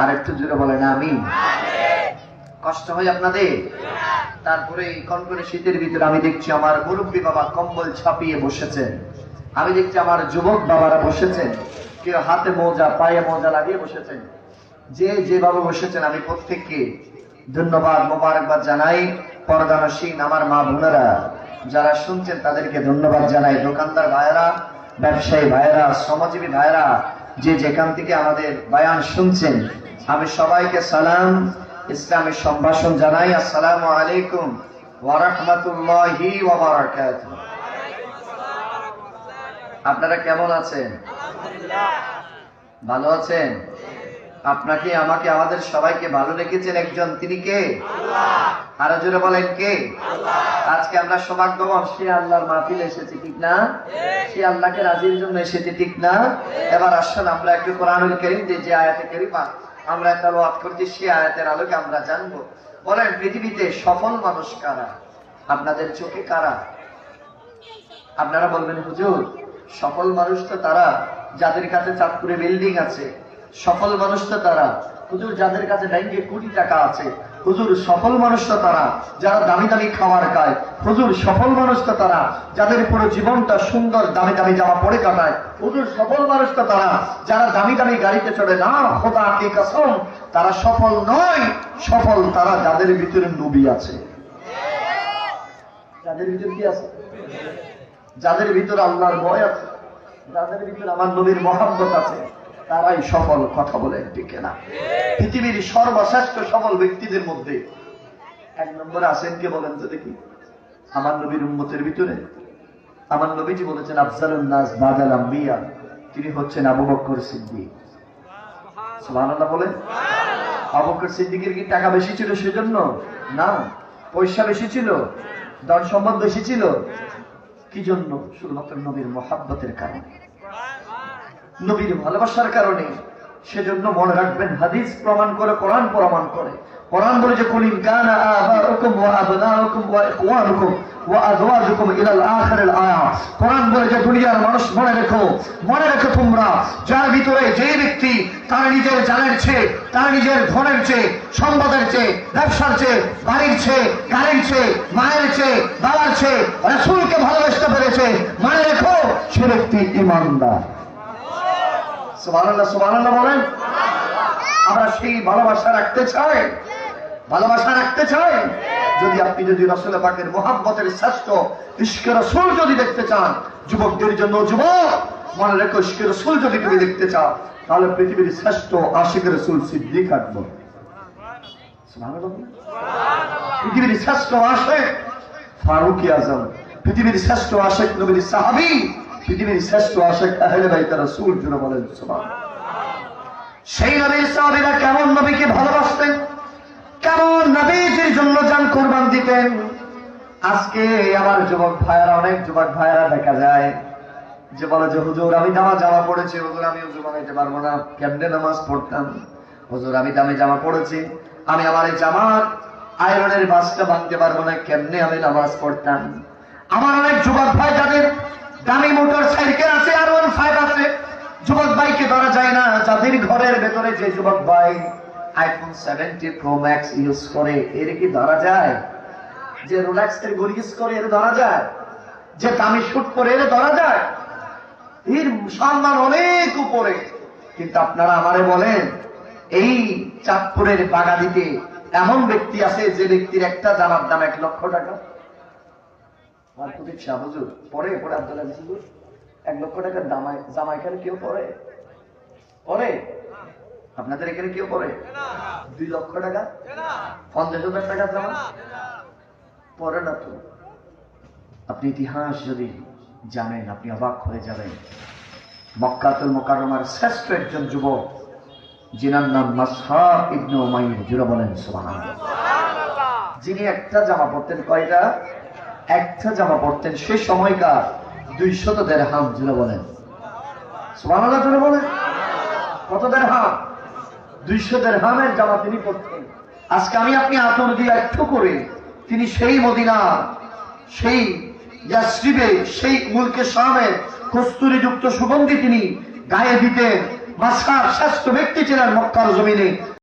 আর একটু জোরে বলেন আমিন। কষ্ট হয় আপনাদের? তারপরে এই কনকনে শীতের ভিতরে আমি দেখছি আমার মুরব্বী বাবা কম্বল ছাপিয়ে বসেছেন, আমি দেখছি আমার যুবক বাবারা বসেছেন, কেউ হাতে মোজা পায়ে মোজা লাগিয়ে বসেছেন। যে যেভাবে বসেছেন আমি প্রত্যেককে ধন্যবাদ মোবারকবাদ জানাই। পর্দানসীন আমার মা বোনেরা যারা শুনছেন তাদেরকে ধন্যবাদ জানাই। দোকানদার ভাইয়েরা, ব্যবসায়ী ভাইয়েরা, শ্রমজীবী ভাইয়েরা যে যেখান থেকে আমাদের বয়ান শুনছেন, আমি সবাইকে সালাম ইসলামের সম্ভাষণ জানাই। আসসালামু আলাইকুম ওয়া রাহমাতুল্লাহি ওয়া বারাকাতুহু। আপনারা কেমন আছেন? ভালো আছেন? আপনাকে আমাকে আমাদের সবাইকে ভালো রেখেছেন একজন, তিনি কে? আল্লাহ। আরো জোরে বলেন কে? আল্লাহ। আজকে আমরা সৌভাগ্যবান, সে আল্লাহর মাহফিলে এসেছি, ঠিক না? সে আল্লাহকে রাজির জন্য এসেছি, ঠিক না? এবার আসুন আমরা একটু কোরআনুল কারীম যে আয়াতে কারিমা আমরা তেলাওয়াত করছি, সে আয়াতের আলোকে আমরা জানবো। বলেন পৃথিবীতে সফল মানুষ কারা? আপনাদের চোখে কারা? আপনারা বলবেন হুজুর সফল মানুষ তো তারা যাদের কাছে চাঁদপুরে বিল্ডিং আছে। সফল মানুষ তো তারা হুজুর যাদের কাছে ব্যাংকে কোটি টাকা আছে। হুজুর সফল মানুষ তো তারা যারা দামি দামি খাবার খায়। হুজুর সফল মানুষ তো তারা যাদের পুরো জীবনটা সুন্দর দামি দামি জামা পরে কাটায়। হুজুর সফল মানুষ তো তারা যারা দামি দামি গাড়িতে চড়ে। না, খোদা কে কসম, তারা সফল নয়। সফল তারা যাদের ভিতরে নবী আছে। যাদের ভিতরে কি আছে? যাদের ভিতরে আল্লাহর ভয় আছে, যাদের ভিতরে আমার নবীর মহব্বত আছে, তারাই সফল। কথা বলে ঠিক না? পৃথিবীর সর্বশ্রেষ্ঠ সফল ব্যক্তিদের মধ্যে এক নম্বরে আছেন কে বলেন তো দেখি? আমার নবীর উম্মতের ভিতরে আমার নবীজি বলেছেন আফজালুন নাস বাদাল আম্বিয়া, তিনি হচ্ছেন আবু বকর সিদ্দিক। সুবহানাল্লাহ বলেন। আবু বকর সিদ্দিকের কি টাকা বেশি ছিল সেজন্য? না। পয়সা বেশি ছিল, ধন সম্পদ বেশি ছিল, কি জন্য? শুধুমাত্র নবীর মহব্বতের কারণে, নবীর ভালোবাসার কারণে। সেজন্য মনে রাখবেন, হাদিস প্রমাণ করে, কোরআন প্রমাণ করে। কোরআন বলে যে কুল ইন কানা আবাউকুম ওয়া আবনাউকুম ওয়া ইখওয়ানুকুম ওয়া আযওয়াজুকুম ইলাল আখিরিল আয়াত। কোরআন বলে যে দুনিয়ার মানুষ মনে রেখো তোমরা, যার ভিতরে যে ব্যক্তি তার নিজের জানের চেয়ে, তার নিজের ধনের চেয়ে, সম্পদের চেয়ে, ব্যবসার চেয়ে, বাড়ির চেয়ে, গাড়ির চেয়ে, মায়ের চেয়ে, বাবার চেয়ে রাসূলকে ভালোবাসতে পেরেছে, মনে রেখো সে ব্যক্তি ঈমানদার। সুবহানাল্লাহ, সুবহানাল্লাহ বলেন। আমরা সেই ভালোবাসা রাখতে চাই, ভালোবাসা রাখতে চাই। যদি রাসূল পাকের মহব্বতের শ্রেষ্ঠ ইশকে রাসূল যদি দেখতে চান, যুবকদের জন্য, যুবক মনে রেখো, ইশকে রাসূল যদি তুমি দেখতে চাও, তাহলে পৃথিবীর শ্রেষ্ঠ আশিক রাসূল সিদ্দিক আকবর। সুবহানাল্লাহ। পৃথিবীর শ্রেষ্ঠ আশিক ফারুক আযম, পৃথিবীর শ্রেষ্ঠ আশিক নবীর সাহাবী, পৃথিবীর শ্রেষ্ঠ আশিক আহলে বাইত রাসূল। জুড়ে বলেন সুবহানাল্লাহ। সেই নবীর সাহাবীরা কেমন নবীকে ভালোবাসতেন, কেমন নবীজির জন্য জান কুরবান দিতেন। আজকে আমার যুবক ভাইয়েরা, অনেক যুবক ভাইয়েরা দেখা যায় যে বলে যে হুজুর আমি জামা পড়েছি, হুজুর আমি ওযু বানাইতে পারবো না, কেমনে নামাজ পড়তাম? হুজুর আমি দামি জামা পড়েছি, আমি আমার এই জামার আয়রনের বাসটা বাঁধতে পারবো না, কেমনে আমি নামাজ পড়তাম? আমার অনেক যুবক ভাই যাদের দামি মোটর সাইকেল আছে, R15 আছে, যুবক ভাইকে ধরা যায় না। যাদের ঘরের ভেতরে যে যুবক ভাই আইফোন 70 প্রো ম্যাক্স ইউজ করে, এর কি ধরা যায়? যে রোলেক্স এর ঘড়ি ইউজ করে, এর ধরা যায়? যে দামি শুট পরে, এর ধরা যায়? এর সম্মান অনেক উপরে। কিন্তু আপনারা আমারে বলেন, এই চাঁদপুরের বাগাদিতে এমন ব্যক্তি আছে যে ব্যক্তির একটা জামার দাম 1 লক্ষ টাকা। পরে আব্দুল্লাহ 1 লক্ষ টাকার জামা এখানে কেউ পরে? আপনাদের এখানে কেউ পরে? 2 লক্ষ টাকা, 50,000 টাকার জামা পরে না তো। আপনি ইতিহাস যদি জানেন, আপনি অবাক হয়ে যাবেন। মক্কাতুল মুকাররমার শ্রেষ্ঠ একজন যুবক, যিনার নাম মাসহাব ইবনে উমাইর। জুড়ে বলেন সুবহানাল্লাহ। যিনি একটা জামা পরতেন, কয়টা? একটা জামা পরতেন, সে সময়কার 200 দিরহাম। জুড়ে বলেন সুবহানাল্লাহ। জুড়ে বলেন কত দিরহাম? 200 দিরহামের জামা তিনি পরতেন। আজকে আমি আপনি আতর দিয়ে একটু করে তিনি সেই মদিনা, সেই ইয়াসরিবে, সেই মুলকে শামের কস্তুরীযুক্ত সুগন্ধি তিনি গায়ে দিতেন। বাদশার শ্রেষ্ঠ ব্যক্তি ছিলেন মক্কার জমিনে।